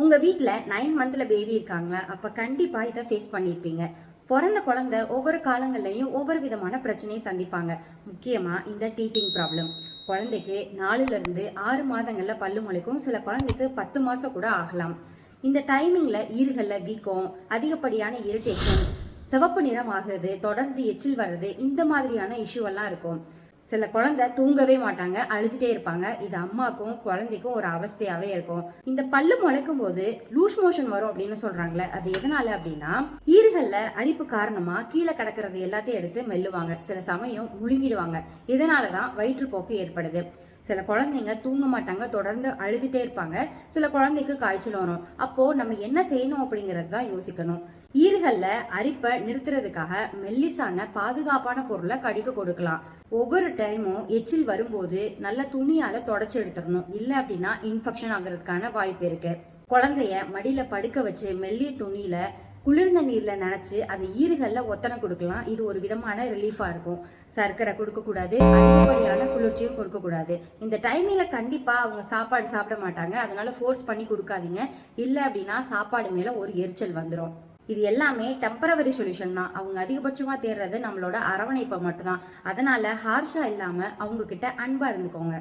உங்கள் வீட்டில் 9 மந்த்தில் பேபி இருக்காங்களா? அப்போ கண்டிப்பாக இதை ஃபேஸ் பண்ணியிருப்பீங்க. பிறந்த குழந்தை ஒவ்வொரு காலங்கள்லையும் ஒவ்வொரு விதமான பிரச்சனையை சந்திப்பாங்க. முக்கியமாக இந்த டீத்திங் ப்ராப்ளம். குழந்தைக்கு 4லேருந்து 6 மாதங்களில் பல்லு முளைக்கும். சில குழந்தைக்கு 10 மாதம் கூட ஆகலாம். இந்த டைமிங்கில் ஈறுகளில் வீக்கம், அதிகப்படியான இரிட்டேஷன், சிவப்பு நிறம் ஆகிறது, தொடர்ந்து எச்சில் வர்றது, இந்த மாதிரியான இஷ்யூவெல்லாம் இருக்கும். சில குழந்தை தூங்கவே மாட்டாங்க, அழுதுகிட்டே இருப்பாங்க. இது அம்மாக்கும் குழந்தைக்கும் ஒரு அவஸ்தையாகவே இருக்கும். இந்த பல்லு முளைக்கும் போது லூஸ் மோஷன் வரும் அப்படின்னு சொல்கிறாங்களே, அது எதனால அப்படின்னா ஈறுகளில் அரிப்பு காரணமாக கீழே கிடக்கிறது எல்லாத்தையும் எடுத்து மெல்லுவாங்க. சில சமயம் முழுங்கிடுவாங்க. இதனால தான் வயிற்றுப்போக்கு ஏற்படுது. சில குழந்தைங்க தூங்க மாட்டாங்க, தொடர்ந்து அழுதுகிட்டே இருப்பாங்க. சில குழந்தைக்கு காய்ச்சல் வரும். அப்போது நம்ம என்ன செய்யணும் அப்படிங்கிறது தான் யோசிக்கணும். ஈறுகளில் அரிப்பை நிறுத்துறதுக்காக மெல்லிசான பாதுகாப்பான பொருளை கடிக்க கொடுக்கலாம். ஒவ்வொரு டைமும் எச்சில் வரும்போது நல்ல துணியால் தொடச்சி எடுத்துடணும். இல்லை அப்படின்னா இன்ஃபெக்ஷன் ஆகிறதுக்கான வாய்ப்பு இருக்கு. குழந்தைய மடியில் படுக்க வச்சு மெல்லிய துணியில குளிர்ந்த நீரில் நினச்சி அதை ஈறுகளில் ஒத்தனை கொடுக்கலாம். இது ஒரு விதமான ரிலீஃபாக இருக்கும். சர்க்கரை கொடுக்கக்கூடாது, அதிகப்படியான குளிர்ச்சியும் கொடுக்கக்கூடாது. இந்த டைமில் கண்டிப்பாக அவங்க சாப்பாடு சாப்பிட மாட்டாங்க. அதனால ஃபோர்ஸ் பண்ணி கொடுக்காதீங்க. இல்லை அப்படின்னா சாப்பாடு மேலே ஒரு எரிச்சல் வந்துடும். இது எல்லாமே டெம்பரவரி சொல்யூஷன் தான். அவங்க அதிகபட்சமாக தேடுறது நம்மளோட அரவணைப்பை மட்டும்தான். அதனால ஹார்ஷாக இல்லாமல் அவங்க கிட்ட அன்பாக இருந்துக்கோங்க.